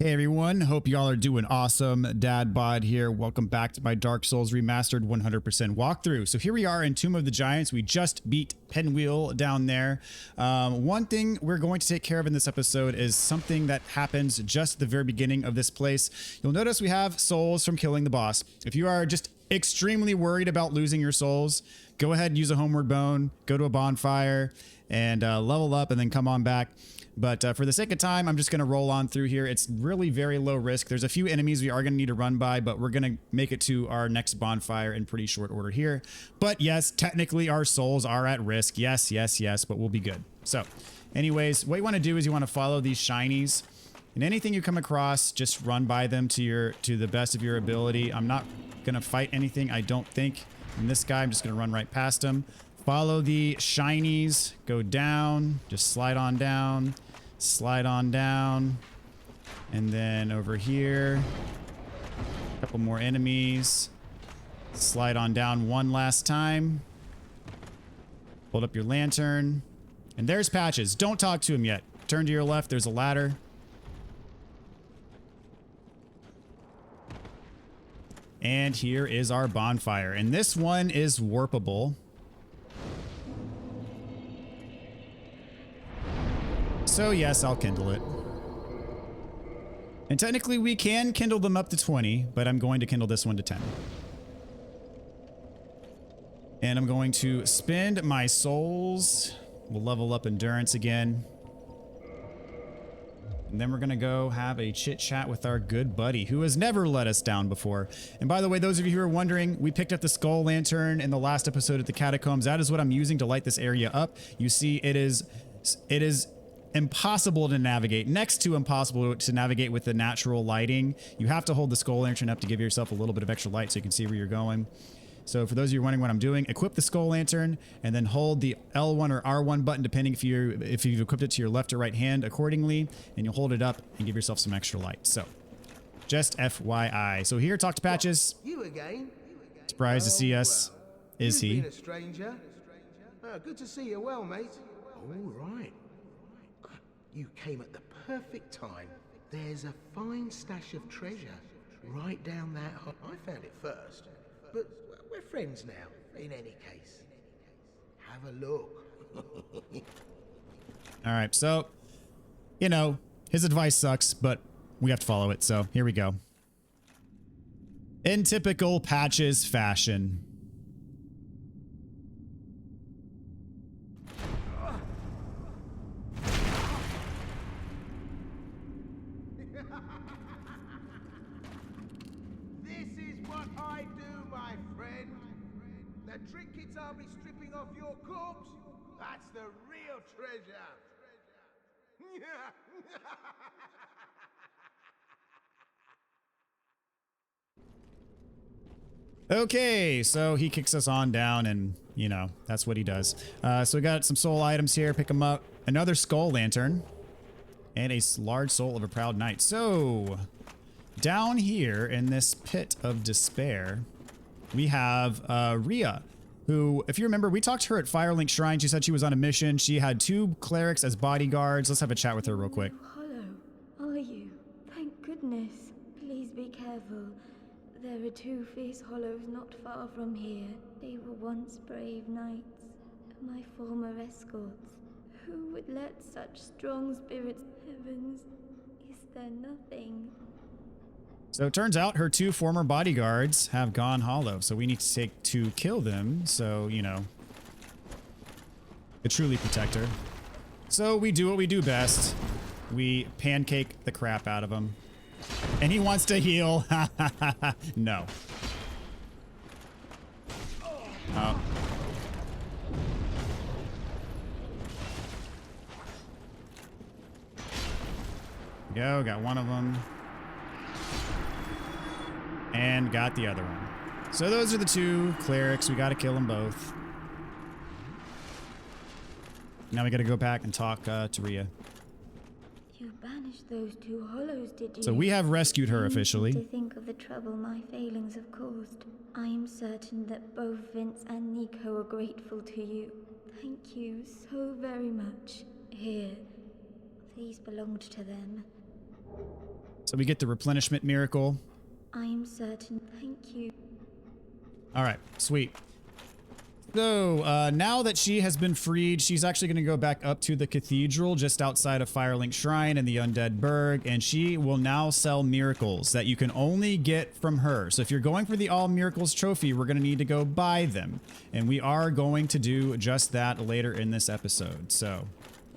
Hey everyone, hope y'all are doing awesome. Dad Bod here. Welcome back to my Dark Souls Remastered 100% walkthrough. So here we are in Tomb of the Giants. We just beat Pinwheel down there. One thing we're going to take care of in this episode is something that happens just at the very beginning of this place. You'll notice we have souls from killing the boss. If you are just extremely worried about losing your souls, go ahead and use a homeward bone, go to a bonfire, and level up and then come on back. But for the sake of time, I'm just going to roll on through here. It's really very low risk. There's a few enemies we are going to need to run by, but we're going to make it to our next bonfire in pretty short order here. But yes, technically our souls are at risk. Yes, yes, yes, but we'll be good. So anyways, what you want to do is you want to follow these shinies. And anything you come across, just run by them to the best of your ability. I'm not going to fight anything, I don't think. And this guy, I'm just going to run right past him. Follow the shinies, go down, just slide on down. Slide on down, and then over here, a couple more enemies. Slide on down one last time. Hold up your lantern, and there's Patches. Don't talk to him yet. Turn to your left, there's a ladder. And here is our bonfire, and this one is warpable. So yes, I'll kindle it. And technically we can kindle them up to 20, but I'm going to kindle this one to 10. And I'm going to spend my souls. We'll level up endurance again. And then we're going to go have a chit chat with our good buddy who has never let us down before. And by the way, those of you who are wondering, we picked up the skull lantern in the last episode at the catacombs. That is what I'm using to light this area up. You see, it is impossible to navigate, next to impossible to navigate with the natural lighting. You have to hold the skull lantern up to give yourself a little bit of extra light so you can see where you're going. So for those of you wondering what I'm doing, equip the skull lantern and then hold the L1 or R1 button depending if you've equipped it to your left or right hand accordingly, and you'll hold it up and give yourself some extra light. So just FYI. So here, talk to Patches. You again? Surprised to see us. Is he? You've been a stranger. Good to see you well, mate. All right. You came at the perfect time. There's a fine stash of treasure right down that hole. I found it first, but we're friends now, in any case. Have a look. All right, so, you know, his advice sucks, but we have to follow it, so here we go. In typical Patches fashion. The trinkets I'll be stripping off your corpse, that's the real treasure. Okay, so he kicks us on down and, you know, that's what he does. So we got some soul items here, pick them up. Another skull lantern and a large soul of a proud knight. So down here in this pit of despair, we have Rhea, who, if you remember, we talked to her at Firelink Shrine. She said she was on a mission. She had 2 clerics as bodyguards. Let's have a chat with her real quick. Hollow, are you? Thank goodness. Please be careful. There are 2 fierce hollows not far from here. They were once brave knights, my former escorts. Who would let such strong spirits? Heavens, is there nothing? So it turns out her 2 former bodyguards have gone hollow, so we need to kill them, so, you know, to truly protect her. So we do what we do best. We pancake the crap out of him. And he wants to heal. No. Oh. Go, got one of them. And got the other one. So those are the 2 clerics. We got to kill them both. Now we got to go back and talk to Rhea. You banished those 2 hollows, did you? So we have rescued her officially. To think of the trouble my failings have caused. I am certain that both Vince and Nico are grateful to you. Thank you so very much. Here, these belonged to them. So we get the replenishment miracle. I am certain. Thank you. All right, sweet. So now that she has been freed, she's actually going to go back up to the cathedral just outside of Firelink Shrine and the Undead Burg, and she will now sell miracles that you can only get from her. So if you're going for the All Miracles trophy, we're going to need to go buy them, and we are going to do just that later in this episode. So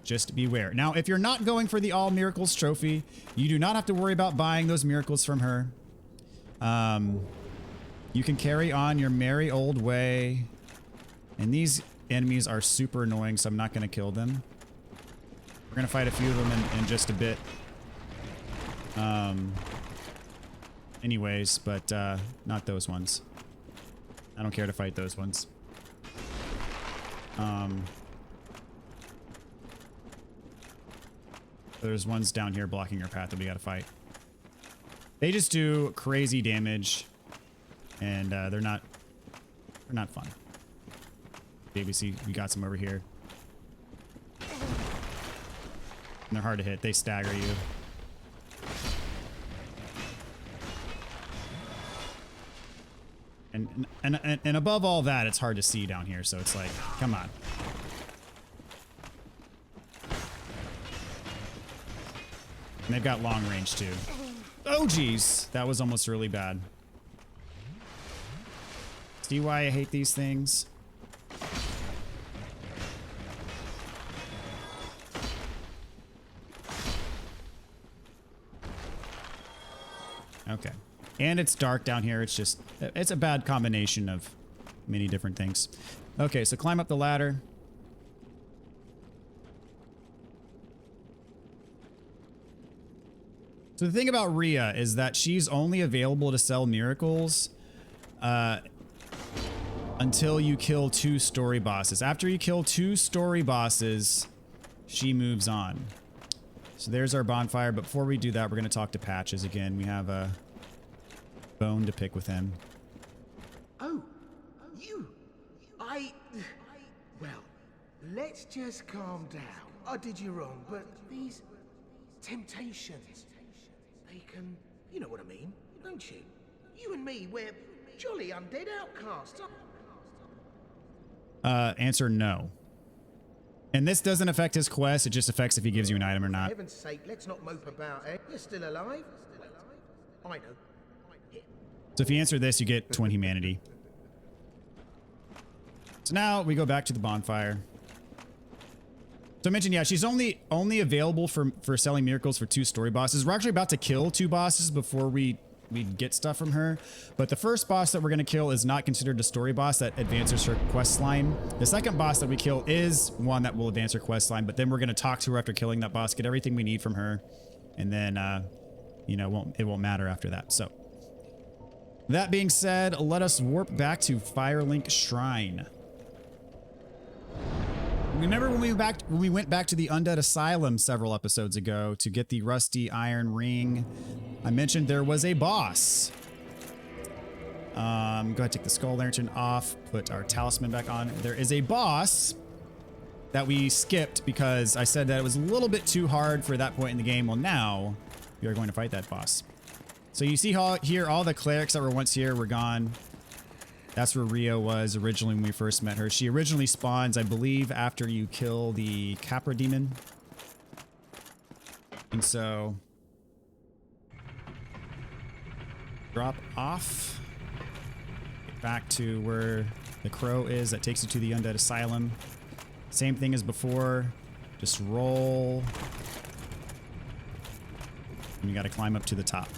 just beware. Now, if you're not going for the All Miracles trophy, you do not have to worry about buying those miracles from her. You can carry on your merry old way. And these enemies are super annoying, so I'm not going to kill them. We're going to fight a few of them in just a bit. Anyways, but not those ones. I don't care to fight those ones. There's ones down here blocking your path that we got to fight. They just do crazy damage, and they're not fun. Okay, we got some over here. And they're hard to hit. They stagger you. And above all that, it's hard to see down here, so it's like, come on. And they've got long range too. Oh geez, that was almost really bad. See why I hate these things? Okay. And it's dark down here. It's a bad combination of many different things. Okay, so climb up the ladder. So the thing about Rhea is that she's only available to sell miracles until you kill 2 story bosses. After you kill 2 story bosses, she moves on. So there's our bonfire, but before we do that, we're going to talk to Patches again. We have a bone to pick with him. Oh, you. Well, let's just calm down. I did you wrong, but these temptations, they can, you know what I mean, don't you? You and me, we're jolly undead outcasts. Answer no. And this doesn't affect his quest, it just affects if he gives you an item or not. For heaven's sake, let's not mope about it. You're still alive? I know. So if you answer this, you get twin humanity. So now we go back to the bonfire. So I mentioned, yeah, she's only available for selling miracles for 2 story bosses. We're actually about to kill 2 bosses before we get stuff from her. But the first boss that we're going to kill is not considered a story boss that advances her quest line. The second boss that we kill is one that will advance her quest line, but then we're going to talk to her after killing that boss, get everything we need from her, and then, you know, it won't matter after that. So that being said, let us warp back to Firelink Shrine. Remember when we went back to the Undead Asylum several episodes ago to get the rusty iron ring? I mentioned there was a boss. Go ahead, take the skull lantern off, put our talisman back on. There is a boss that we skipped because I said that it was a little bit too hard for that point in the game. Well, now we are going to fight that boss. So you see how here all the clerics that were once here were gone. That's where Rhea was originally when we first met her. She originally spawns, I believe, after you kill the Capra demon. And so drop off. Get back to where the crow is. That takes you to the Undead Asylum. Same thing as before. Just roll. And you got to climb up to the top.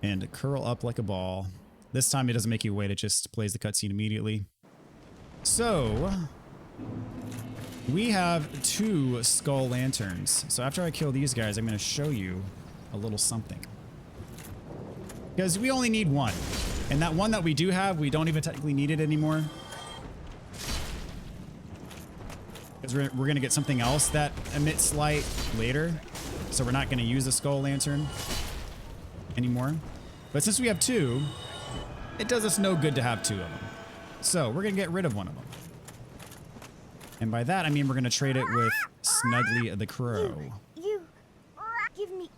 And curl up like a ball. This time it doesn't make you wait, it just plays the cutscene immediately. So we have 2 skull lanterns. So after I kill these guys, I'm going to show you a little something. Because we only need 1. And that one that we do have, we don't even technically need it anymore. Because we're going to get something else that emits light later. So we're not going to use the skull lantern anymore. But since we have 2, it does us no good to have 2 of them. So we're going to get rid of one of them. And by that, I mean we're going to trade it with Snuggly the Crow. You give me.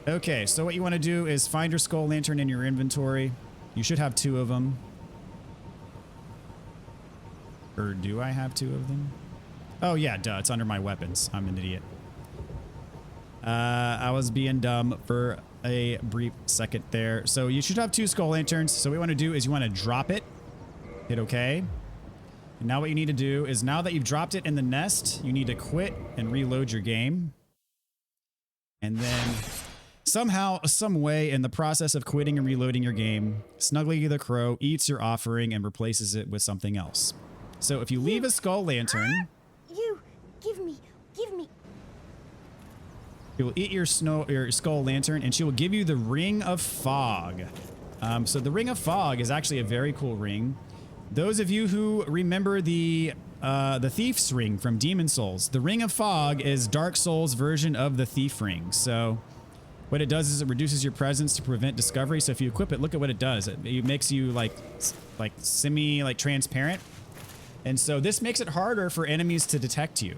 Okay, so what you want to do is find your skull lantern in your inventory. You should have 2 of them. Or do I have 2 of them? Oh yeah, duh, it's under my weapons. I'm an idiot. I was being dumb for a brief second there. So you should have 2 skull lanterns. So what you want to do is you want to drop it. Hit OK. And now what you need to do is now that you've dropped it in the nest, you need to quit and reload your game. And then somehow, some way, in the process of quitting and reloading your game, Snuggly the Crow eats your offering and replaces it with something else. So if you leave a skull lantern... You give me. She will eat your skull lantern, and she will give you the Ring of Fog. So the Ring of Fog is actually a very cool ring. Those of you who remember the Thief's Ring from Demon Souls, the Ring of Fog is Dark Souls' version of the Thief Ring. So what it does is it reduces your presence to prevent discovery. So if you equip it, look at what it does. It makes you like transparent. And so this makes it harder for enemies to detect you.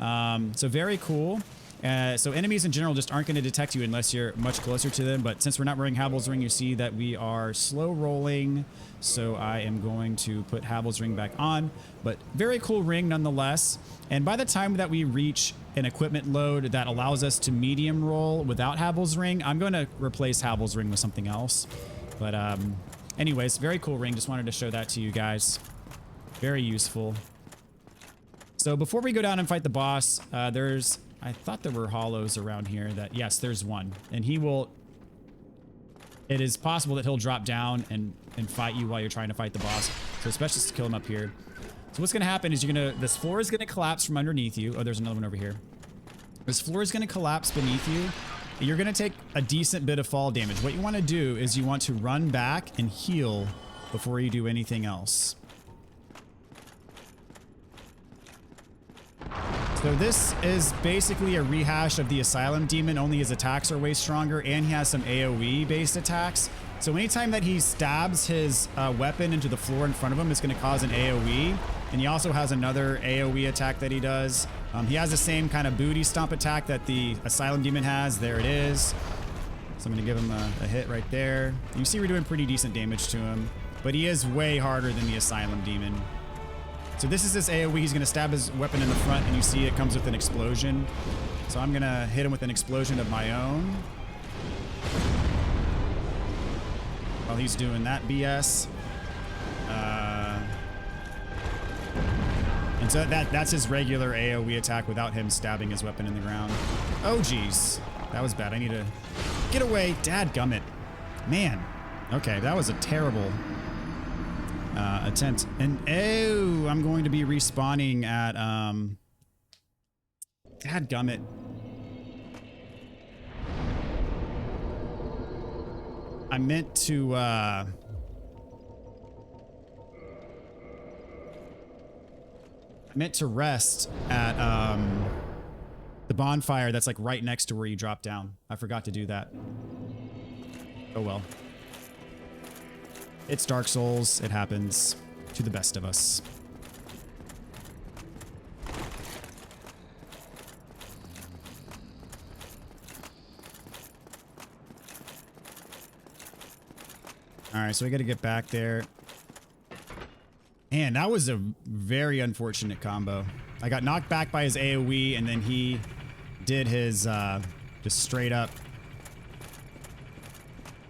So very cool. So enemies in general just aren't going to detect you unless you're much closer to them. But since we're not wearing Havel's Ring, you see that we are slow rolling. So I am going to put Havel's Ring back on. But very cool ring nonetheless. And by the time that we reach an equipment load that allows us to medium roll without Havel's Ring, I'm going to replace Havel's Ring with something else. But anyways, very cool ring. Just wanted to show that to you guys. Very useful. So before we go down and fight the boss, I thought there were hollows around here that, yes, there's one. And it is possible that he'll drop down and fight you while you're trying to fight the boss. So it's best just to kill him up here. So what's going to happen is this floor is going to collapse from underneath you. Oh, there's another one over here. This floor is going to collapse beneath you. You're going to take a decent bit of fall damage. What you want to do is you want to run back and heal before you do anything else. So this is basically a rehash of the Asylum Demon, only his attacks are way stronger, and he has some AoE based attacks. So anytime that he stabs his weapon into the floor in front of him, it's going to cause an AoE. And he also has another AoE attack that he does. He has the same kind of booty stomp attack that the Asylum Demon has. There it is. So I'm going to give him a hit right there. You see we're doing pretty decent damage to him, but he is way harder than the Asylum Demon. So this is his AoE. He's going to stab his weapon in the front, and you see it comes with an explosion. So I'm going to hit him with an explosion of my own. While he's doing that BS. And so that's his regular AoE attack without him stabbing his weapon in the ground. Oh, geez. That was bad. I need to get away. Dadgummit. Man. Okay, that was a terrible... attempt. And oh, I'm going to be respawning at dadgummit. I meant to rest at the bonfire that's like right next to where you drop down. I forgot to do that. Oh well. It's Dark Souls. It happens to the best of us. All right, so we got to get back there. Man, that was a very unfortunate combo. I got knocked back by his AoE, and then he did his just straight up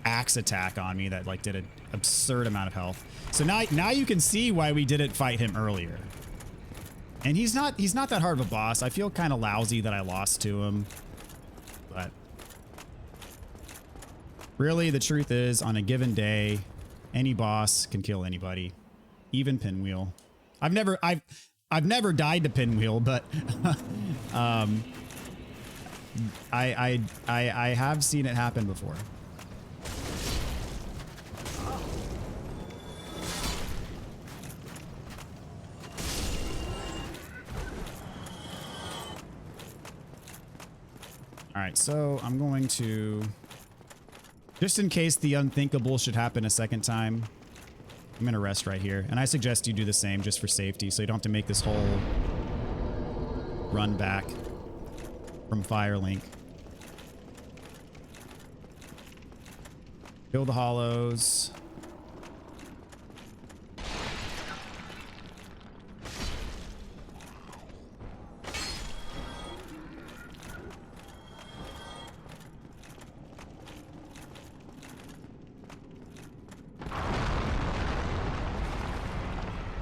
axe attack on me that like did an absurd amount of health. So now you can see why we didn't fight him earlier. And he's not that hard of a boss. I feel kind of lousy that I lost to him. But really the truth is on a given day, any boss can kill anybody, even Pinwheel. I've never died to Pinwheel, but I have seen it happen before. All right, so I'm going to Just in case the unthinkable should happen a second time, I'm going to rest right here. And I suggest you do the same just for safety so you don't have to make this whole run back from Firelink. Kill the hollows.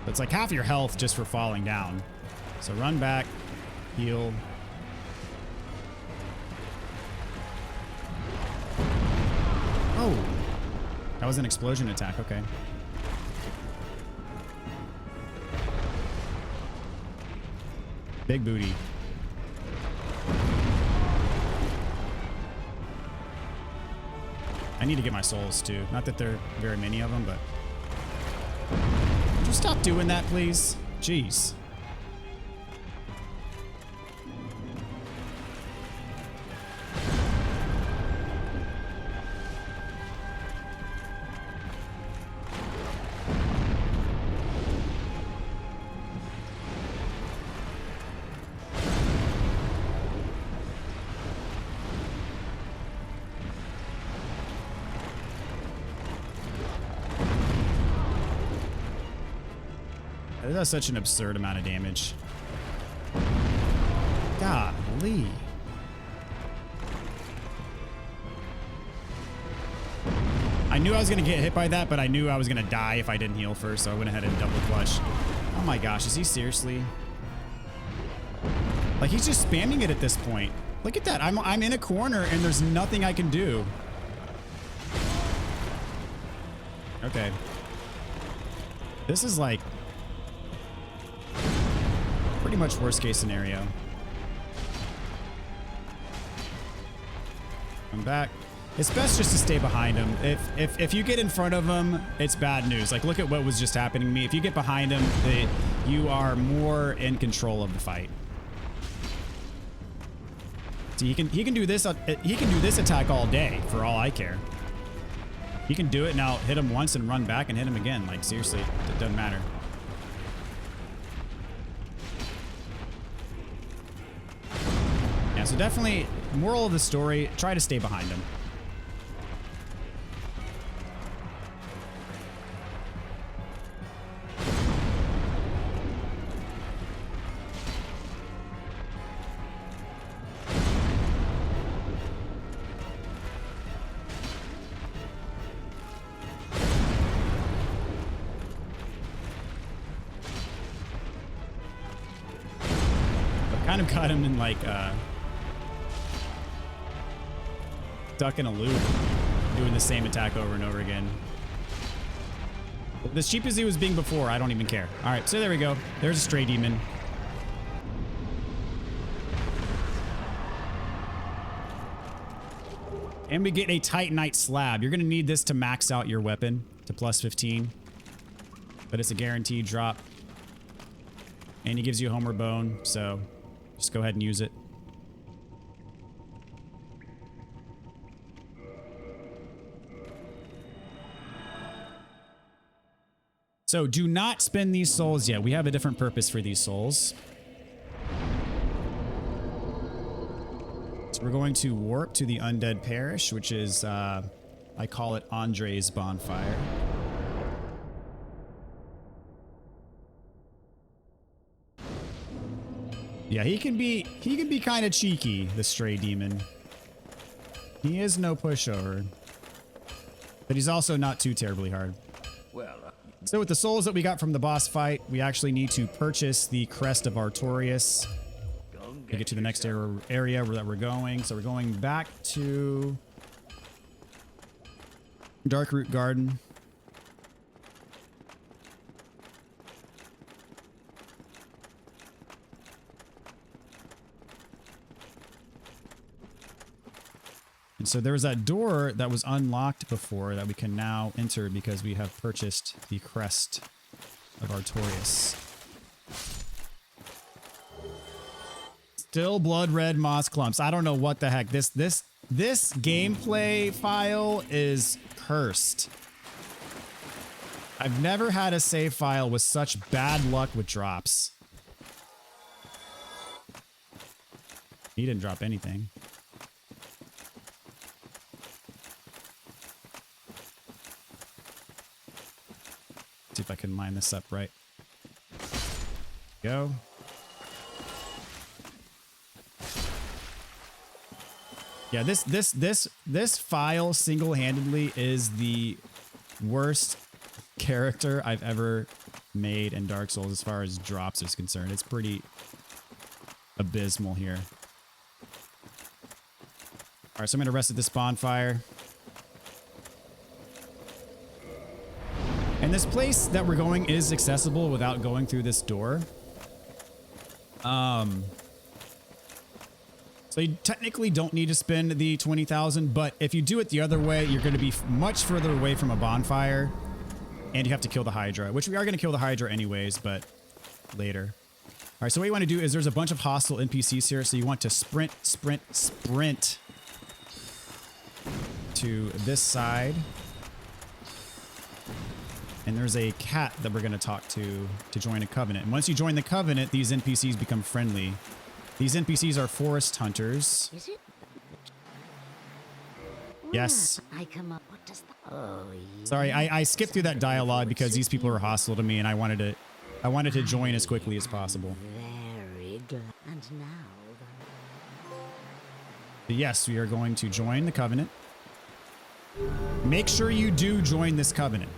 It's like half your health just for falling down. So run back, heal. Oh, that was an explosion attack. Okay. Big booty. I need to get my souls too. Not that there are very many of them, but... Would you stop doing that, please? Jeez. It does such an absurd amount of damage. Golly. I knew I was going to get hit by that, but I knew I was going to die if I didn't heal first, so I went ahead and double clutch. Oh my gosh, is he seriously? Like, he's just spamming it at this point. Look at that. I'm in a corner and there's nothing I can do. Okay. This is like... pretty much worst case scenario. I'm back. It's best just to stay behind him. If you get in front of him, it's bad news. Like, look at what was just happening to me. If you get behind him, you are more in control of the fight. See, he can do this. He can do this attack all day for all I care. He can do it now. Hit him once and run back and hit him again. Like, seriously, it doesn't matter. So definitely, moral of the story, try to stay behind him. I kind of got him in like stuck in a loop, doing the same attack over and over again. As cheap as he was being before, I don't even care. All right, so there we go. There's a stray demon. And we get a Titanite slab. You're going to need this to max out your weapon to plus 15. But it's a guaranteed drop. And he gives you Homer Bone, so just go ahead and use it. So do not spend these souls yet. We have a different purpose for these souls. So we're going to warp to the Undead Parish, which is, I call it Andre's Bonfire. Yeah, he can be kind of cheeky, the stray demon. He is no pushover, but he's also not too terribly hard. Well, so with the souls that we got from the boss fight, we actually need to purchase the Crest of Artorias to get to the next area that we're going. So we're going back to Darkroot Garden. And so there was that door that was unlocked before that we can now enter because we have purchased the Crest of Artorias. Still blood red moss clumps. I don't know what the heck. This This gameplay file is cursed. I've never had a save file with such bad luck with drops. He didn't drop anything. See if I can line this up right. Go. Yeah, this file single-handedly is the worst character I've ever made in Dark Souls as far as drops is concerned. It's pretty abysmal here. All right, so I'm going to rest at this bonfire. And this place that we're going is accessible without going through this door. So you technically don't need to spend the 20,000, but if you do it the other way, you're going to be much further away from a bonfire, and you have to kill the Hydra, which we are going to kill the Hydra anyways, but later. All right, so what you want to do is there's a bunch of hostile NPCs here, so you want to sprint to this side. And there's a cat that we're going to talk to join a covenant. And once you join the covenant, these NPCs become friendly. These NPCs are forest hunters. Is it? Yes. I come up. What does that? Oh, yeah. Sorry, I skipped through that dialogue because these people are hostile to me, and I wanted to join as quickly as possible. Very glad. And now. But yes, we are going to join the covenant. Make sure you do join this covenant,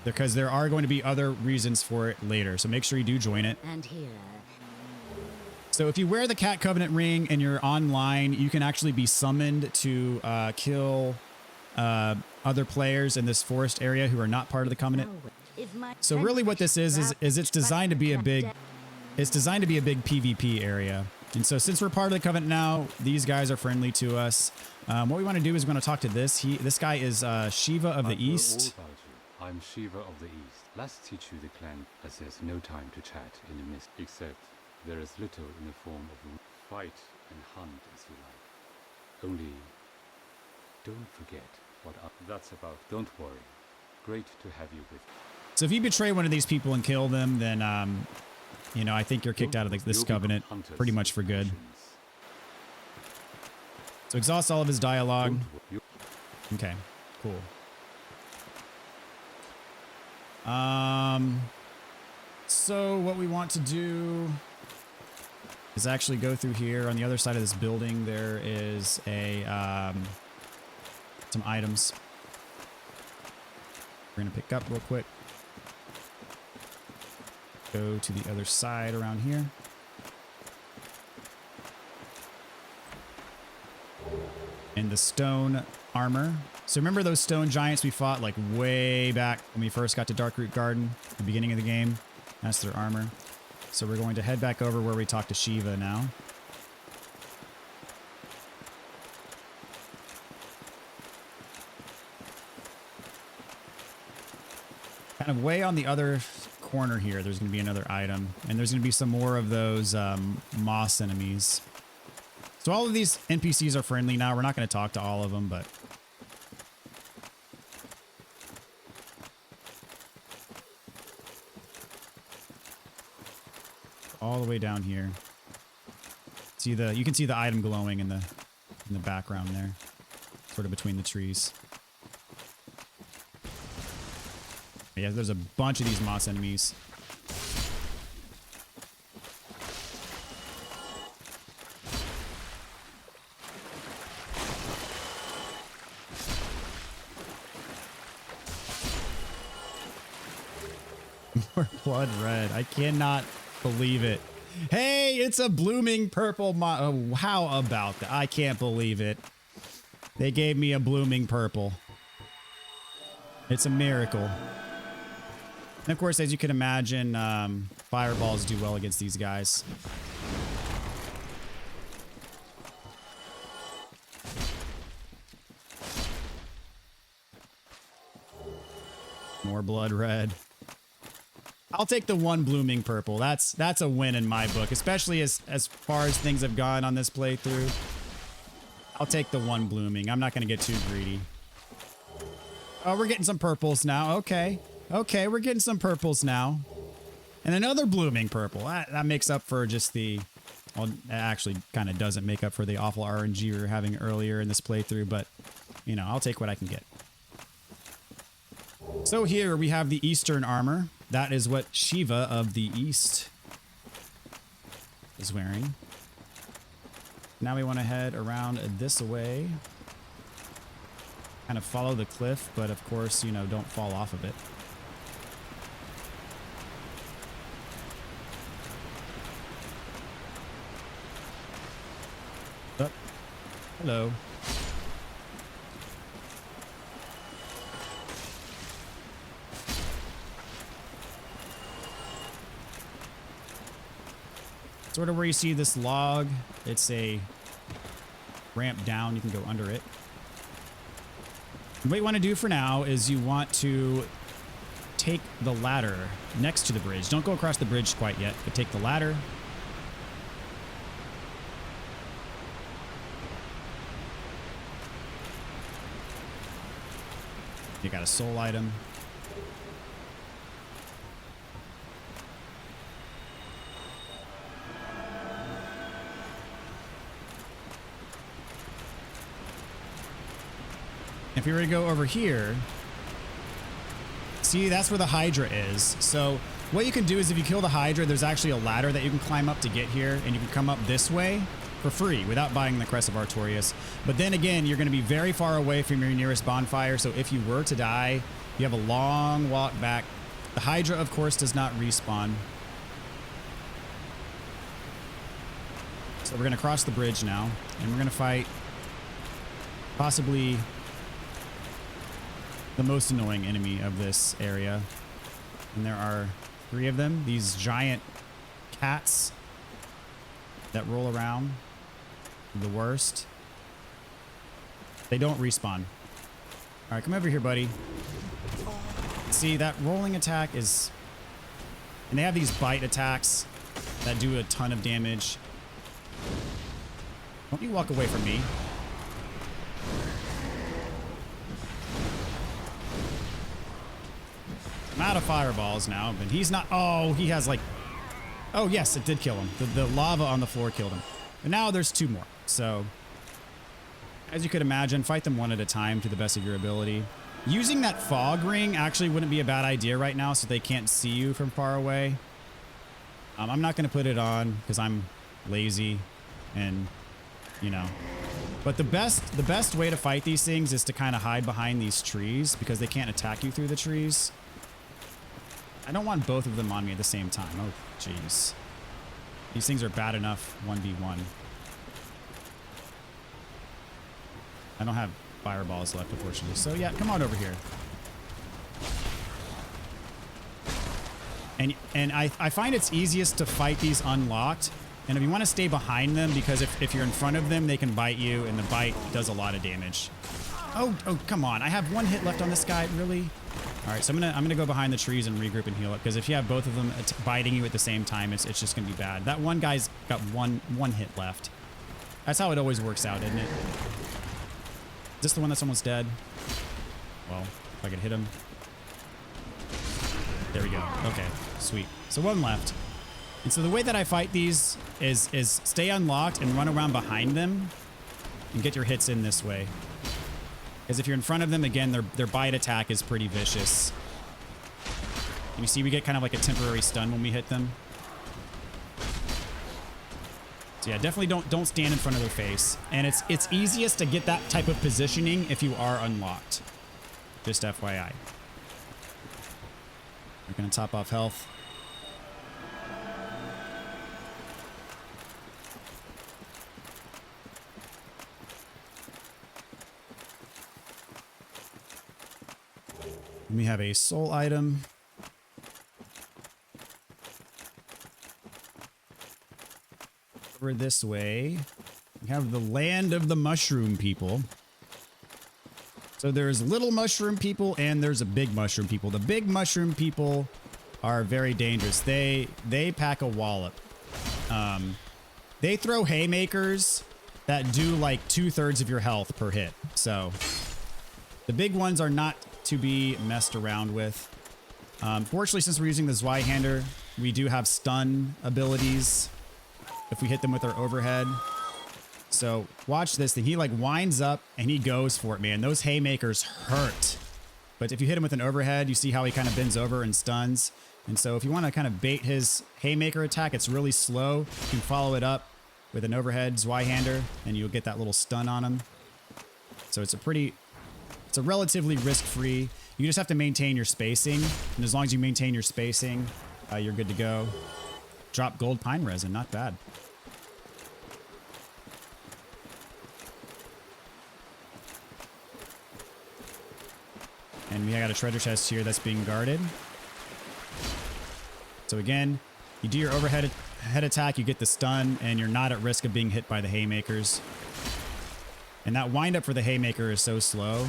because there are going to be other reasons for it later. So make sure you do join it. And here. So if you wear the Cat Covenant ring and you're online, you can actually be summoned to kill other players in this forest area who are not part of the Covenant. So really what this is it's designed to be a big PvP area. And so since we're part of the Covenant now, these guys are friendly to us. What we want to do is we're going to talk to this. This guy is Shiva of the East. I'm Shiva of the East. Let's teach you the clan, as there's no time to chat in the mist, except there is little in the form of fight and hunt as you like. Only, don't forget what that's about. Don't worry. Great to have you with. So if you betray one of these people and kill them, then, you know, I think you're kicked out of this covenant pretty much for good. So exhaust all of his dialogue. Okay, cool. So what we want to do is actually go through here. On the other side of this building, there is a some items we're gonna pick up real quick. Go to the other side around here. And the stone armor. So remember those stone giants we fought like way back when we first got to Darkroot Garden, the beginning of the game? That's their armor. So we're going to head back over where we talked to Shiva now. Kind of way on the other corner here, there's going to be another item. And there's going to be some more of those moss enemies. So all of these NPCs are friendly now. We're not going to talk to all of them, but... all the way down here. See you can see the item glowing in the background there, sort of between the trees. Yeah, there's a bunch of these moss enemies. More blood red. I cannot believe it. Hey, it's a blooming purple how about that? I can't believe it. They gave me a blooming purple. It's a miracle. And of course, as you can imagine, fireballs do well against these guys. More blood red. I'll take the one blooming purple. That's a win in my book, especially as far as things have gone on this playthrough. I'll take the one blooming. I'm not going to get too greedy. Oh, we're getting some purples now. Okay. Okay, we're getting some purples now. And another blooming purple. That makes up for just the... Well, it actually kind of doesn't make up for the awful RNG we were having earlier in this playthrough, but, you know, I'll take what I can get. So here we have the Eastern armor. That is what Shiva of the East is wearing. Now we want to head around this way. Kind of follow the cliff, but of course, you know, don't fall off of it. Oh, hello. Sort of where you see this log, it's a ramp down. You can go under it. And what you want to do for now is you want to take the ladder next to the bridge. Don't go across the bridge quite yet, but take the ladder. You got a soul item. If we were to go over here, see, that's where the Hydra is. So what you can do is if you kill the Hydra, there's actually a ladder that you can climb up to get here, and you can come up this way for free without buying the Crest of Artorias. But then again, you're going to be very far away from your nearest bonfire, so if you were to die, you have a long walk back. The Hydra, of course, does not respawn. So we're going to cross the bridge now, and we're going to fight possibly the most annoying enemy of this area. And there are 3 of them, these giant cats that roll around. The worst. They don't respawn. All right, come over here, buddy. See, that rolling attack is... And they have these bite attacks that do a ton of damage. Don't you walk away from me. I'm out of fireballs now, but he's not... Oh, he has like... Oh, yes, it did kill him. The lava on the floor killed him. But now there's 2 more. So, as you could imagine, fight them one at a time to the best of your ability. Using that fog ring actually wouldn't be a bad idea right now so they can't see you from far away. I'm not going to put it on because I'm lazy and, you know. But the best way to fight these things is to kind of hide behind these trees because they can't attack you through the trees. I don't want both of them on me at the same time. Oh, jeez. These things are bad enough 1v1. I don't have fireballs left, unfortunately. So, yeah, come on over here. And I find it's easiest to fight these unlocked. And if you want to stay behind them, because if you're in front of them, they can bite you, and the bite does a lot of damage. Oh, come on. I have 1 hit left on this guy. Really? All right, so I'm gonna go behind the trees and regroup and heal up, because if you have both of them biting you at the same time, it's just gonna be bad. That one guy's got one hit left. That's how it always works out, isn't it? Is this the one that's almost dead? Well, if I could hit him. There we go. Okay, sweet. So 1 left. And so the way that I fight these is stay unlocked and run around behind them and get your hits in this way. Because if you're in front of them, again, their bite attack is pretty vicious. And you see we get kind of like a temporary stun when we hit them. So yeah, definitely don't stand in front of their face. And it's easiest to get that type of positioning if you are unlocked. Just FYI. We're going to top off health. We have a soul item. Over this way, we have the land of the mushroom people. So there's little mushroom people and there's a big mushroom people. The big mushroom people are very dangerous. They pack a wallop. They throw haymakers that do like 2/3 of your health per hit. So the big ones are not to be messed around with. Fortunately, since we're using the Zweihander, we do have stun abilities if we hit them with our overhead. So watch this thing. He like winds up and he goes for it, man. Those haymakers hurt. But if you hit him with an overhead, you see how he kind of bends over and stuns. And so if you want to kind of bait his haymaker attack, it's really slow. You can follow it up with an overhead Zweihander and you'll get that little stun on him. So it's a relatively risk-free. You just have to maintain your spacing. And as long as you maintain your spacing, you're good to go. Drop gold pine resin, not bad. And we got a treasure chest here that's being guarded. So again, you do your overhead head attack, you get the stun, and you're not at risk of being hit by the haymakers. And that windup for the haymaker is so slow.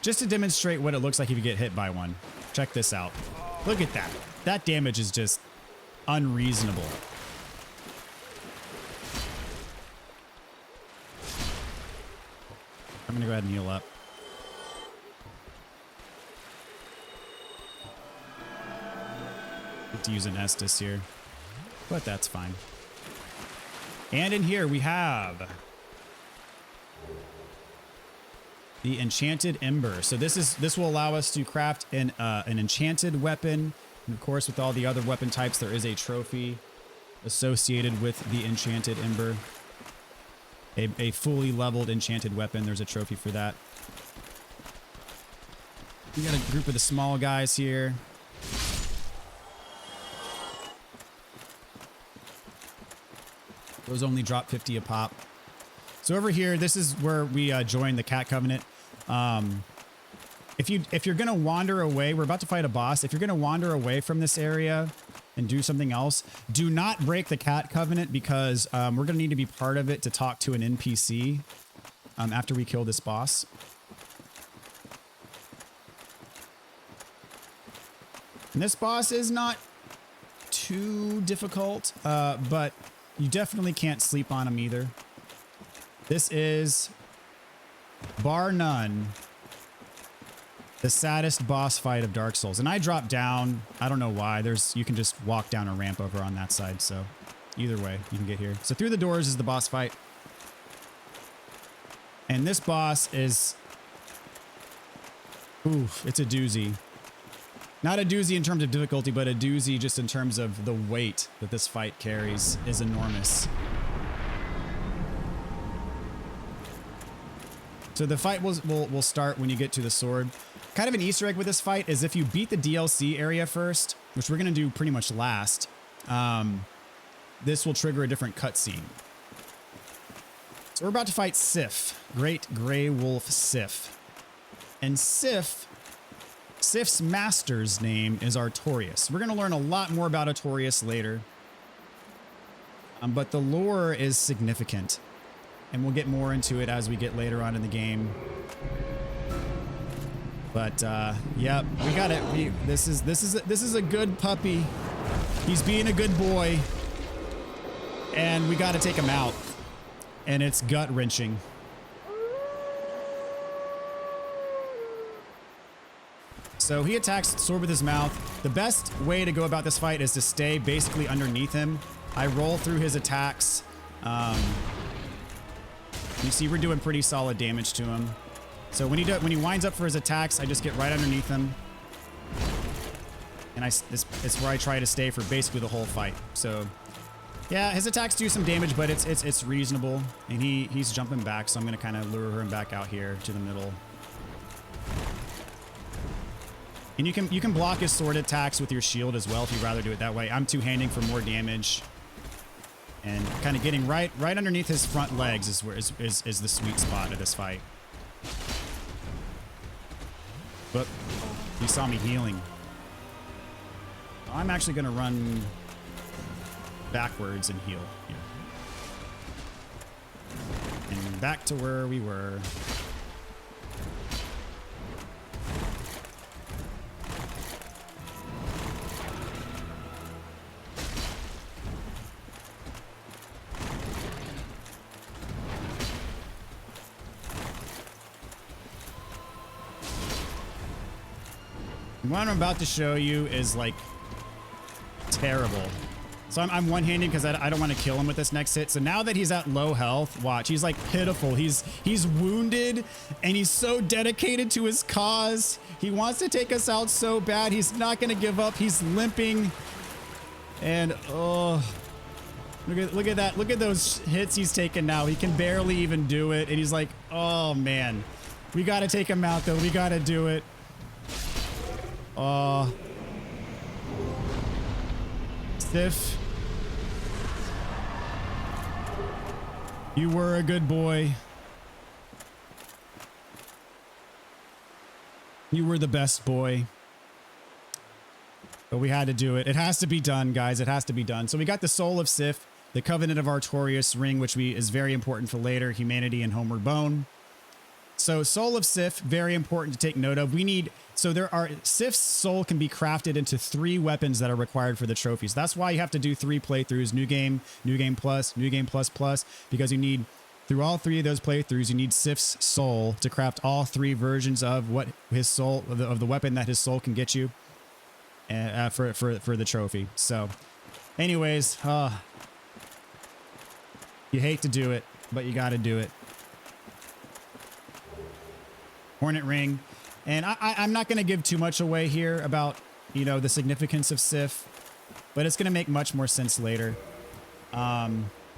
Just to demonstrate what it looks like if you get hit by one. Check this out. Look at that. That damage is just unreasonable. I'm gonna go ahead and heal up. Have to use an Estus here, but that's fine. And in here we have the enchanted ember. So this will allow us to craft an enchanted weapon. And of course, with all the other weapon types, there is a trophy associated with the enchanted ember. A fully leveled enchanted weapon. There's a trophy for that. We got a group of the small guys here. Those only drop 50 a pop. So over here, this is where we join the Cat Covenant. If you're gonna wander away, we're about to fight a boss. If you're gonna wander away from this area and do something else, do not break the Cat Covenant because we're gonna need to be part of it to talk to an NPC after we kill this boss. And this boss is not too difficult, but you definitely can't sleep on him either. This is, bar none, the saddest boss fight of Dark Souls. And I dropped down. I don't know why. You can just walk down a ramp over on that side. So either way, you can get here. So through the doors is the boss fight. And this boss is, oof, it's a doozy. Not a doozy in terms of difficulty, but a doozy just in terms of the weight that this fight carries is enormous. So the fight will start when you get to the sword. Kind of an Easter egg with this fight is if you beat the DLC area first, which we're going to do pretty much last, this will trigger a different cutscene. So we're about to fight Sif, Great Grey Wolf Sif. And Sif's master's name is Artorias. We're going to learn a lot more about Artorias later. But the lore is significant. And we'll get more into it as we get later on in the game. But yeah, we got it. This is a good puppy. He's being a good boy. And we got to take him out. And it's gut-wrenching. So he attacks sword with his mouth. The best way to go about this fight is to stay basically underneath him. I roll through his attacks. You see we're doing pretty solid damage to him. So when he winds up for his attacks, I just get right underneath him. And it's where I try to stay for basically the whole fight. So yeah, his attacks do some damage, but it's reasonable. And he's jumping back, so I'm gonna kind of lure him back out here to the middle. And you can block his sword attacks with your shield as well if you'd rather do it that way. I'm two-handing for more damage. And kind of getting right underneath his front legs is the sweet spot of this fight. But he saw me healing. I'm actually going to run backwards and heal here. And back to where we were. What I'm about to show you is like terrible. So I'm one-handed because I don't want to kill him with this next hit. So now that he's at low health, watch, he's like pitiful. He's wounded and he's so dedicated to his cause. He wants to take us out so bad. He's not going to give up. He's limping. And oh, look at that. Look at those hits he's taking now. He can barely even do it. And he's like, oh man, we got to take him out though. We got to do it. Sif, you were a good boy. You were the best boy. But we had to do it. It has to be done, guys. It has to be done. So we got the Soul of Sif, the Covenant of Artorias ring, which is very important for later, humanity and Homeward Bone. So Soul of Sif, very important to take note of. Sif's soul can be crafted into 3 weapons that are required for the trophies. That's why you have to do 3 playthroughs, new game plus, new game plus, because you need, through all 3 of those playthroughs, you need Sif's soul to craft all 3 versions of what his soul, of the weapon that his soul can get you for the trophy. So anyways, you hate to do it, but you got to do it. Hornet Ring. And I'm not going to give too much away here about, you know, the significance of Sif, but it's going to make much more sense later,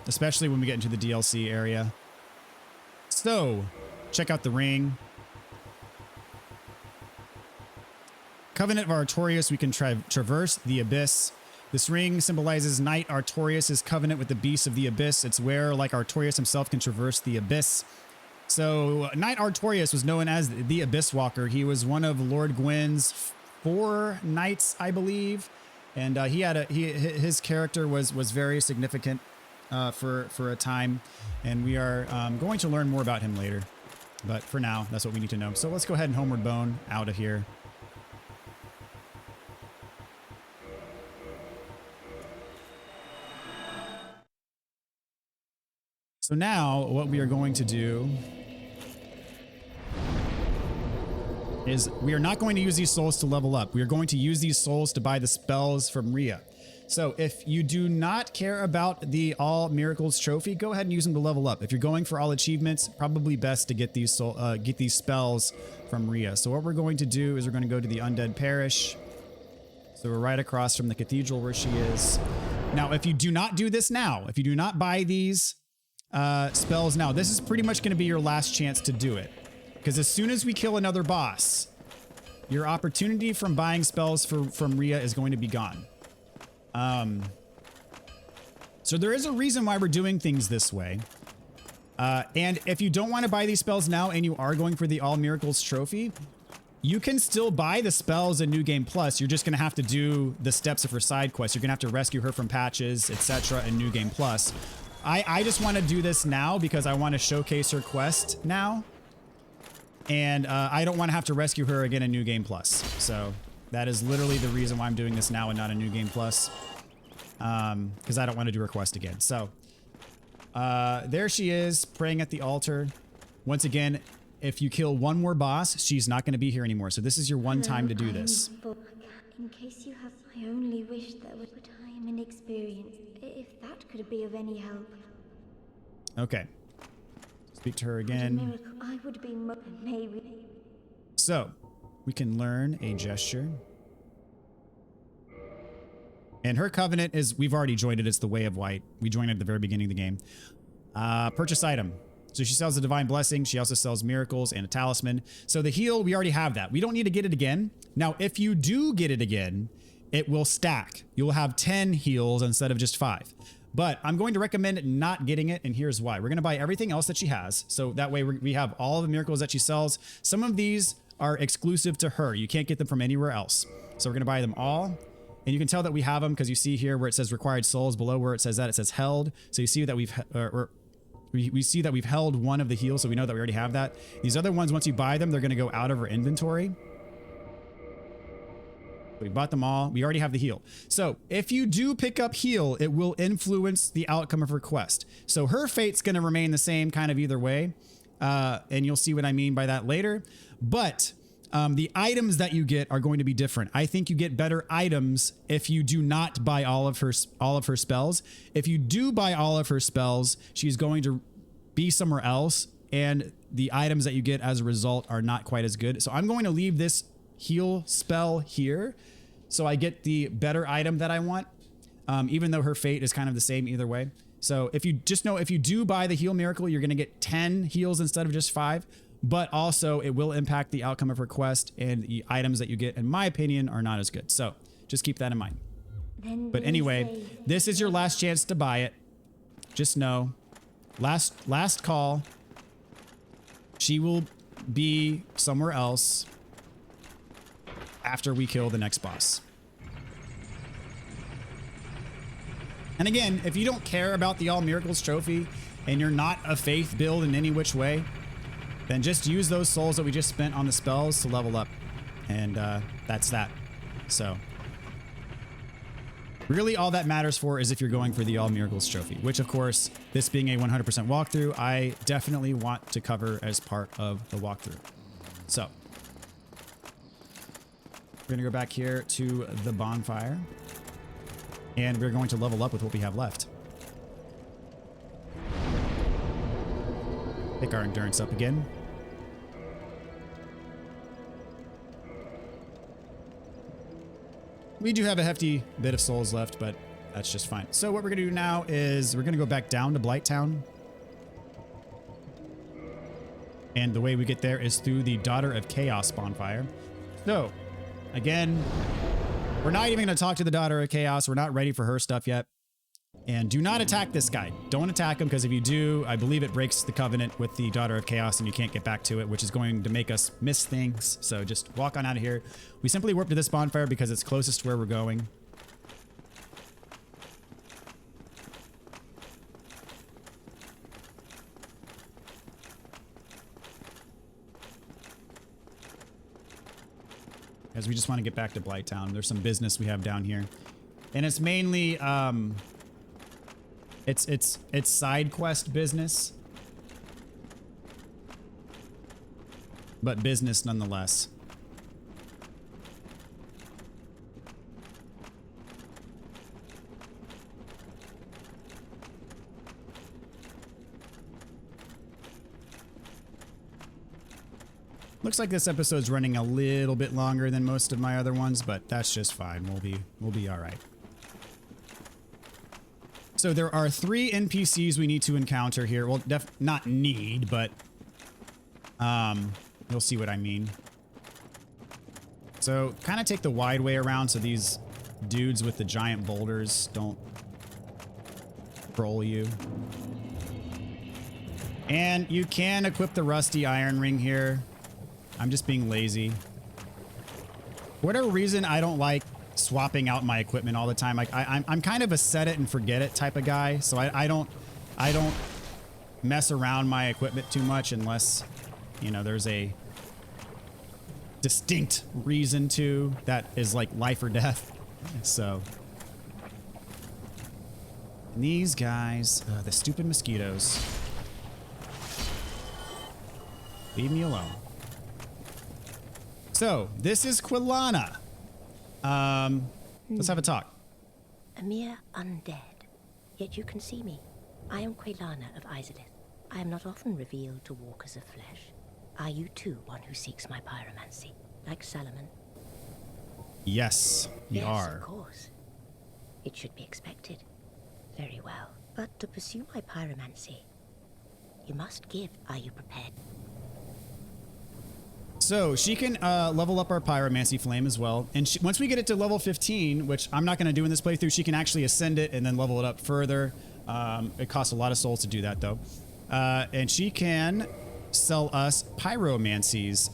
especially when we get into the DLC area. So, check out the ring. Covenant of Artorias, we can traverse the Abyss. This ring symbolizes Knight Artorias' covenant with the beasts of the Abyss. It's where, like Artorias himself, can traverse the Abyss. So Knight Artorias was known as the Abyss Walker. He was one of Lord Gwyn's 4 knights, I believe, and his character was very significant for a time, and we are going to learn more about him later. But for now, that's what we need to know. So let's go ahead and Homeward Bone out of here. So now what we are going to do is we are not going to use these souls to level up. We are going to use these souls to buy the spells from Rhea. So if you do not care about the All Miracles trophy, go ahead and use them to level up. If you're going for all achievements, probably best to get these spells from Rhea. So what we're going to do is we're going to go to the Undead Parish. So we're right across from the cathedral where she is. Now, if you do not do this now, if you do not buy these spells now, this is pretty much going to be your last chance to do it. Because as soon as we kill another boss, your opportunity from buying spells from Rhea is going to be gone. So there is a reason why we're doing things this way. And if you don't want to buy these spells now and you are going for the All Miracles trophy, you can still buy the spells in New Game Plus. You're just going to have to do the steps of her side quest. You're going to have to rescue her from patches, etc. in New Game Plus. I just want to do this now because I want to showcase her quest now. And I don't want to have to rescue her again in New Game Plus. So that is literally the reason why I'm doing this now and not a New Game Plus. Because I don't want to do her quest again. So there she is praying at the altar. Once again, if you kill one more boss, she's not going to be here anymore. So this is your one time to do this. In case you have, I only wish there were time and experience. If that could be of any help. Okay. Speak to her again. I would be maybe. So we can learn a gesture. And her covenant is, we've already joined it. It's the Way of White. We joined it at the very beginning of the game. Purchase item. So she sells a divine blessing. She also sells miracles and a talisman. So the heal, we already have that. We don't need to get it again. Now, if you do get it again, it will stack. You'll have 10 heals instead of just 5. But I'm going to recommend not getting it, and here's why. We're going to buy everything else that she has, so that way we have all the miracles that she sells. Some of these are exclusive to her. You can't get them from anywhere else. So we're going to buy them all, and you can tell that we have them because you see here where it says required souls. Below where it says that, it says held. So you see that we see that we've held one of the heals, so we know that we already have that. These other ones, once you buy them, they're going to go out of our inventory. We bought them all. We already have the heal. So if you do pick up heal, it will influence the outcome of her quest. So her fate's going to remain the same kind of either way. And you'll see what I mean by that later. But The items that you get are going to be different. I think you get better items if you do not buy all of her spells. If you do buy all of her spells, she's going to be somewhere else, and the items that you get as a result are not quite as good. So I'm going to leave this heal spell here so I get the better item that I want, even though her fate is kind of the same either way. So if you just know, if you do buy the heal miracle, you're going to get 10 heals instead of just 5. But also it will impact the outcome of her quest, and the items that you get, in my opinion, are not as good. So just keep that in mind. But anyway, this is your last chance to buy it. Just know, last call. She will be somewhere else after we kill the next boss. And again, if you don't care about the All Miracles trophy and you're not a faith build in any which way, then just use those souls that we just spent on the spells to level up. And that's that. So really all that matters for is if you're going for the All Miracles trophy, which of course, this being a 100% walkthrough, I definitely want to cover as part of the walkthrough. So we're gonna go back here to the bonfire, and we're going to level up with what we have left. Pick our endurance up again. We do have a hefty bit of souls left, but that's just fine. So what we're going to do now is we're going to go back down to Blighttown. And the way we get there is through the Daughter of Chaos bonfire. So, again, we're not even going to talk to the Daughter of Chaos. We're not ready for her stuff yet. And do not attack this guy. Don't attack him, because if you do, I believe it breaks the covenant with the Daughter of Chaos and you can't get back to it, which is going to make us miss things. So just walk on out of here. We simply warp to this bonfire because it's closest to where we're going. Because we just want to get back to Blighttown. There's some business we have down here. And it's mainly it's side quest business, but business nonetheless. Looks like this episode's running a little bit longer than most of my other ones, but that's just fine. We'll be all right. So there are 3 NPCs we need to encounter here. Well, not need, but you'll see what I mean. So kind of take the wide way around so these dudes with the giant boulders don't troll you. And you can equip the rusty iron ring here. I'm just being lazy. For whatever reason, I don't like swapping out my equipment all the time. Like I'm kind of a set it and forget it type of guy, so I don't mess around my equipment too much unless, you know, there's a distinct reason to that is like life or death. So and these guys, the stupid mosquitoes, leave me alone. So this is Quilana. Let's have a talk. A mere undead, yet you can see me. I am Quilana of Izalith. I am not often revealed to walkers of flesh. Are you too one who seeks my pyromancy, like Solomon? Yes, we are. Yes, of course. It should be expected. Very well. But to pursue my pyromancy, you must give. Are you prepared? So she can level up our pyromancy flame as well. And once we get it to level 15, which I'm not going to do in this playthrough, she can actually ascend it and then level it up further. It costs a lot of souls to do that, though. And she can sell us pyromancies.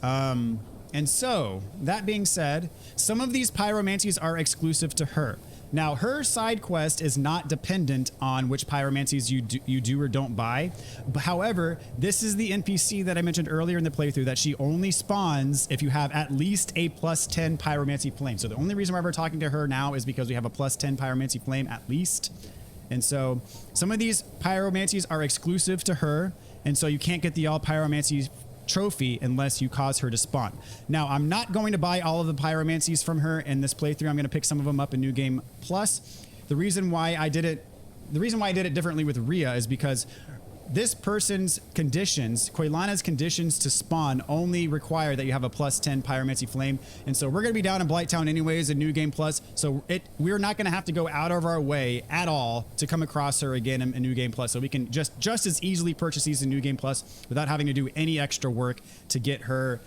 And so, that being said, some of these pyromancies are exclusive to her. Now, her side quest is not dependent on which pyromancies you do or don't buy. However, this is the NPC that I mentioned earlier in the playthrough that she only spawns if you have at least a +10 pyromancy flame. So the only reason why we're talking to her now is because we have a +10 pyromancy flame at least. And so some of these pyromancies are exclusive to her. And so you can't get the all pyromancy trophy unless you cause her to spawn. Now, I'm not going to buy all of the pyromancies from her in this playthrough. I'm going to pick some of them up in New Game Plus. The reason why I did it differently with Rhea is because this person's conditions, Quaylana's conditions to spawn, only require that you have a +10 pyromancy flame. And so we're going to be down in Blighttown anyways in New Game Plus. So we're not going to have to go out of our way at all to come across her again in New Game Plus. So we can just as easily purchase these in New Game Plus without having to do any extra work to get her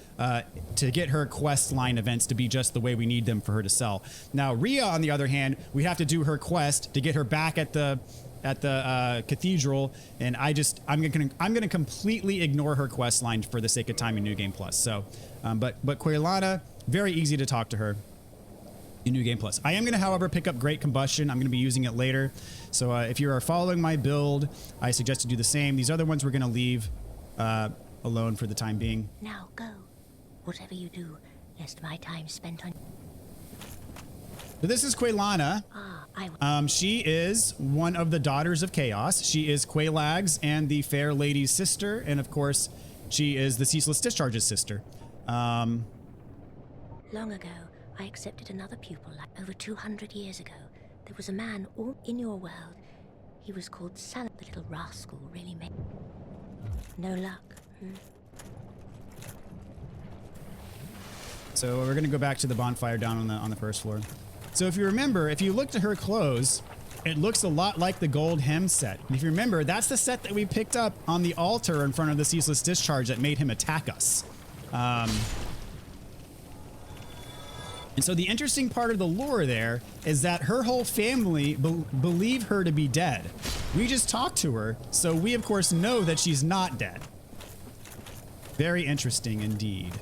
quest line events to be just the way we need them for her to sell. Now, Rhea, on the other hand, we have to do her quest to get her back at the cathedral, and I'm gonna completely ignore her quest line for the sake of time in New Game Plus. So, but Quaylana, very easy to talk to her in New Game Plus. I am gonna, however, pick up Great Combustion. I'm gonna be using it later. So if you are following my build, I suggest to do the same. These other ones we're gonna leave alone for the time being. Now go. Whatever you do, lest my time spent on... So this is Quaylana. She is one of the daughters of Chaos. She is Quaylag's and the Fair Lady's sister, and of course, she is the Ceaseless Discharge's sister. Long ago, I accepted another pupil. Over 200 years ago, there was a man all in your world. He was called Salah. The little rascal really made... No luck. So we're gonna go back to the bonfire down on the first floor. So if you remember, if you look at her clothes, it looks a lot like the gold hem set. And if you remember, that's the set that we picked up on the altar in front of the Ceaseless Discharge that made him attack us. And so the interesting part of the lore there is that her whole family believe her to be dead. We just talked to her, so we of course know that she's not dead. Very interesting indeed.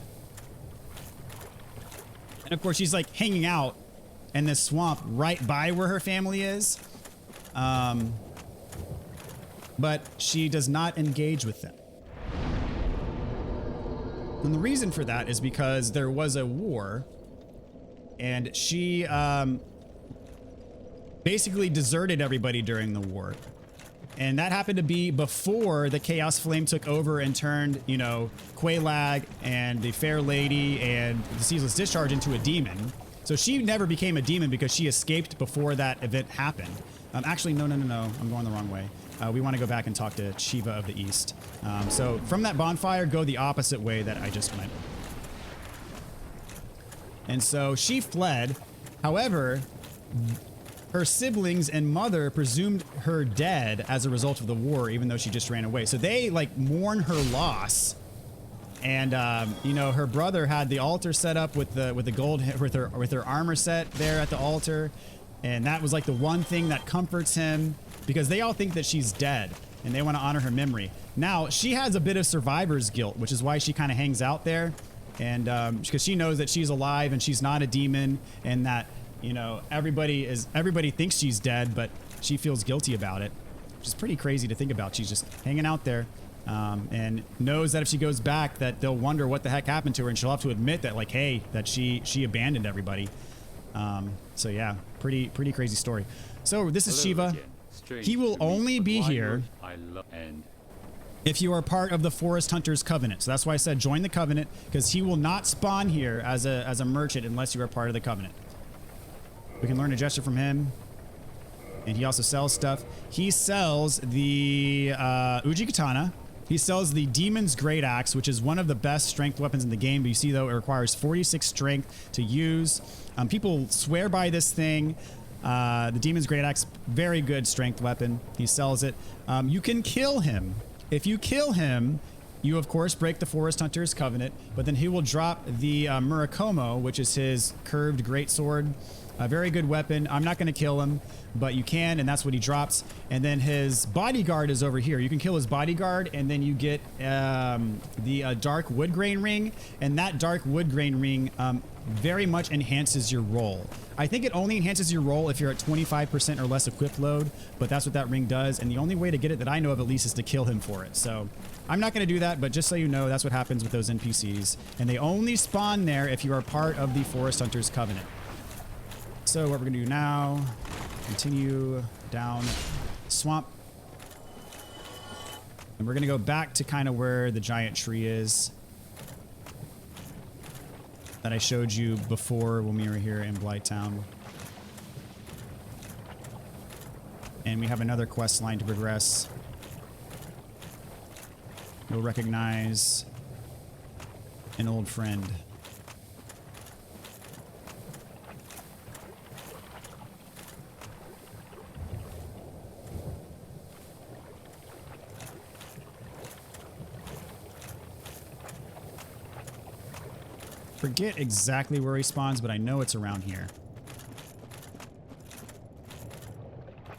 And of course she's like hanging out in this swamp right by where her family is. But she does not engage with them. And the reason for that is because there was a war, and she basically deserted everybody during the war. And that happened to be before the Chaos Flame took over and turned, you know, Quaylag and the Fair Lady and the Ceaseless Discharge into a demon. So she never became a demon because she escaped before that event happened. Actually, no. I'm going the wrong way. We want to go back and talk to Shiva of the East. So from that bonfire, go the opposite way that I just went. And so she fled. However, her siblings and mother presumed her dead as a result of the war, even though she just ran away. So they like mourn her loss. And you know, her brother had the altar set up with the gold with her armor set there at the altar, and that was like the one thing that comforts him, because they all think that she's dead and they want to honor her memory. Now she has a bit of survivor's guilt, which is why she kind of hangs out there, and because she knows that she's alive and she's not a demon, and that, you know, everybody thinks she's dead, but she feels guilty about it, which is pretty crazy to think about. She's just hanging out there. And knows that if she goes back, that they'll wonder what the heck happened to her, and she'll have to admit that, like, hey, that she abandoned everybody. So yeah, pretty crazy story. So this is Shiva. He will only be here if you are part of the Forest Hunters Covenant. So that's why I said join the Covenant, because he will not spawn here as a merchant unless you are part of the Covenant. We can learn a gesture from him. And he also sells stuff. He sells the Uji Katana. He sells the Demon's Great Axe, which is one of the best strength weapons in the game. But you see, though, it requires 46 strength to use. People swear by this thing. The Demon's Great Axe, very good strength weapon. He sells it. You can kill him. If you kill him, you, of course, break the Forest Hunter's Covenant. But then he will drop the Murakomo, which is his curved greatsword. A very good weapon. I'm not going to kill him, but you can, and that's what he drops. And then his bodyguard is over here. You can kill his bodyguard, and then you get the Dark Woodgrain Ring, and that Dark Woodgrain Ring very much enhances your roll. I think it only enhances your roll if you're at 25% or less equipped load, but that's what that ring does, and the only way to get it that I know of at least is to kill him for it. So I'm not going to do that, but just so you know, that's what happens with those NPCs, and they only spawn there if you are part of the Forest Hunters Covenant. So what we're gonna do now, continue down swamp. And we're gonna go back to kind of where the giant tree is. that I showed you before when we were here in Blighttown. And we have another quest line to progress. You'll recognize an old friend. Forget exactly where he spawns, but I know it's around here.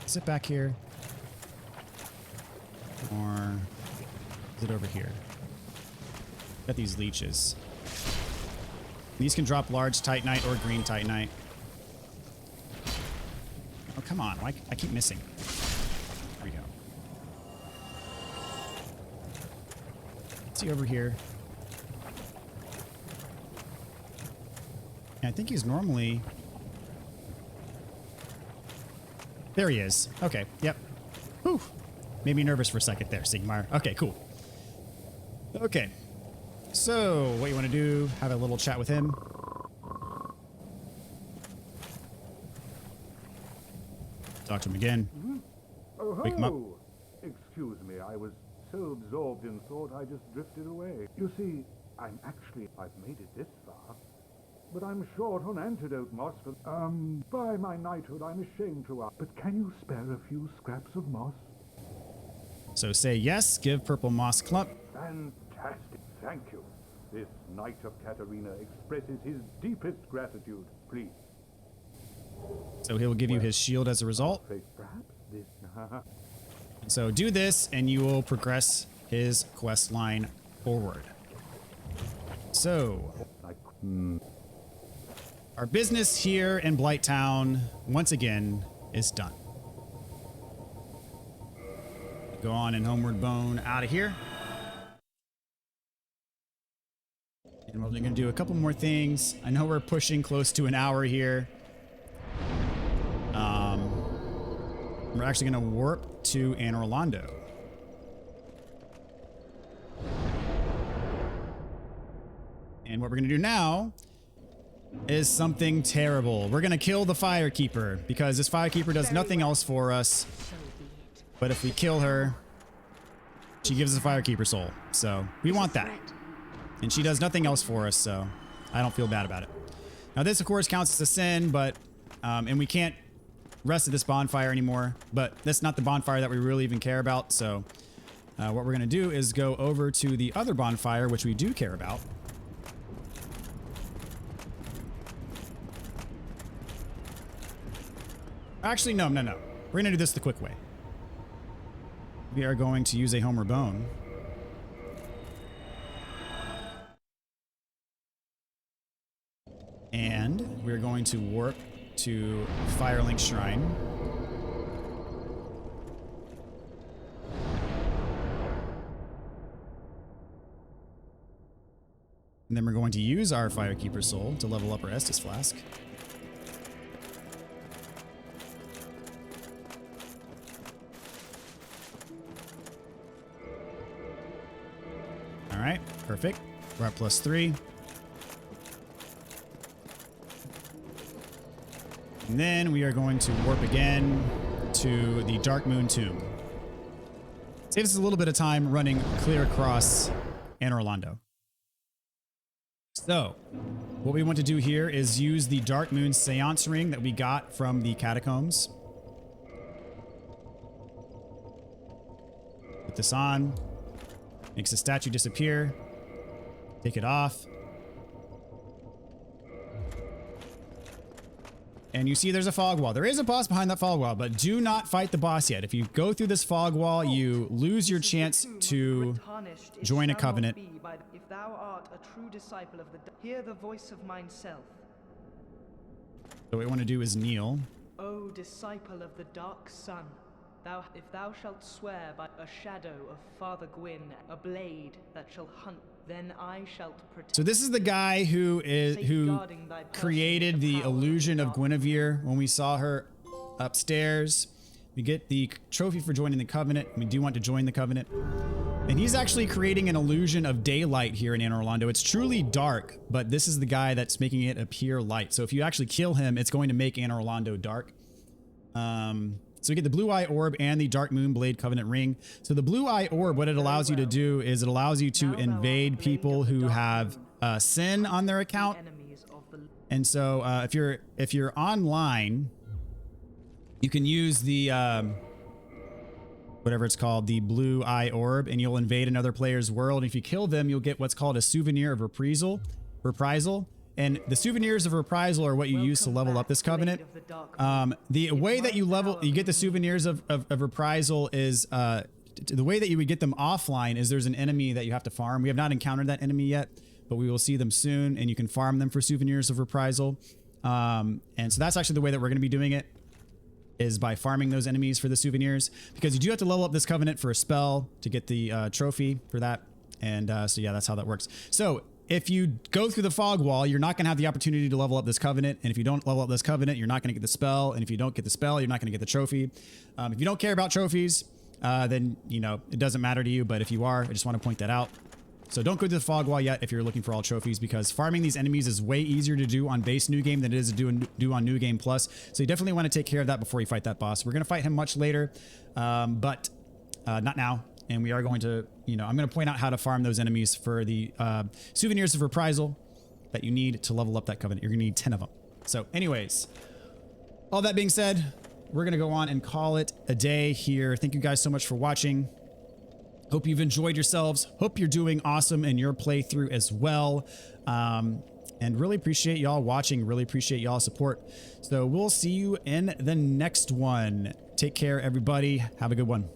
Is it back here? Or is it over here? Got these leeches. These can drop large Titanite or green Titanite. Oh, come on. Why I keep missing. There we go. See over here. I think he's normally... There he is. Okay, yep. Whew. Made me nervous for a second there, Sigmar. Okay, cool. Okay. So, what you want to do, have a little chat with him. Talk to him again. Oh, Wake him up. Excuse me, I was so absorbed in thought I just drifted away. You see, I've made it this far. But I'm short on antidote moss for, by my knighthood, I'm ashamed to ask. But can you spare a few scraps of moss? So say yes, give purple moss clump. Fantastic, thank you. This Knight of Katarina expresses his deepest gratitude, please. So he'll give you his shield as a result. Perhaps this... So do this and you will progress his quest line forward. So... Our business here in Blighttown, once again, is done. Go on and homeward bone out of here. And we're going to do a couple more things. I know we're pushing close to an hour here. We're actually going to warp to Anne Orlando. And what we're going to do now is something terrible. We're gonna kill the Firekeeper because this Firekeeper does nothing else for us. But if we kill her, she gives us a Firekeeper soul. So we want that. And she does nothing else for us, so I don't feel bad about it. Now this of course counts as a sin, but and we can't rest at this bonfire anymore, but that's not the bonfire that we really even care about. So what we're gonna do is go over to the other bonfire, which we do care about. Actually, no. We're going to do this the quick way. We are going to use a Homer Bone. And we're going to warp to Firelink Shrine. And then we're going to use our Firekeeper Soul to level up our Estus Flask. All right, perfect. We're at +3. And then we are going to warp again to the Dark Moon Tomb. Saves us a little bit of time running clear across Anne Orlando. So, what we want to do here is use the Dark Moon Seance Ring that we got from the Catacombs. Put this on. Makes the statue disappear. Take it off. And you see there's a fog wall. There is a boss behind that fog wall, but do not fight the boss yet. If you go through this fog wall, you lose your chance to join a covenant. If thou art a true disciple of the... Hear the voice of mine self. So what we want to do is kneel. O disciple of the dark sun, if thou shalt swear by a shadow of Father Gwyn, a blade that shall hunt, then I shall protect. So this is the guy who created the illusion of Guinevere when we saw her upstairs. We get the trophy for joining the Covenant. We do want to join the Covenant. And he's actually creating an illusion of daylight here in Anor Londo. It's truly dark, but this is the guy that's making it appear light. So if you actually kill him, it's going to make Anor Londo dark. So we get the Blue Eye Orb and the Dark Moon Blade Covenant Ring. So the Blue Eye Orb, what it allows you to do is it allows you to invade people who have sin on their account. And so if you're online, you can use the whatever it's called, the Blue Eye Orb, and you'll invade another player's world. And if you kill them, you'll get what's called a Souvenir of Reprisal. And the Souvenirs of Reprisal are what you use to level up this Covenant. The way that you get the Souvenirs of Reprisal is the way that you would get them offline is there's an enemy that you have to farm. We have not encountered that enemy yet, but we will see them soon, and you can farm them for Souvenirs of Reprisal. And so that's actually the way that we're going to be doing it, is by farming those enemies for the souvenirs, because you do have to level up this Covenant for a spell to get the trophy for that. And so yeah, that's how that works. So if you go through the fog wall, you're not going to have the opportunity to level up this Covenant. And if you don't level up this Covenant, you're not going to get the spell. And if you don't get the spell, you're not going to get the trophy. If you don't care about trophies, then, you know, it doesn't matter to you. But if you are, I just want to point that out. So don't go to the fog wall yet if you're looking for all trophies, because farming these enemies is way easier to do on base New Game than it is to do on New Game Plus. So you definitely want to take care of that before you fight that boss. We're going to fight him much later, but not now. And we are going to, you know, I'm going to point out how to farm those enemies for the Souvenirs of Reprisal that you need to level up that Covenant. You're going to need 10 of them. So anyways, all that being said, we're going to go on and call it a day here. Thank you guys so much for watching. Hope you've enjoyed yourselves. Hope you're doing awesome in your playthrough as well. And really appreciate y'all watching. Really appreciate y'all's support. So we'll see you in the next one. Take care, everybody. Have a good one.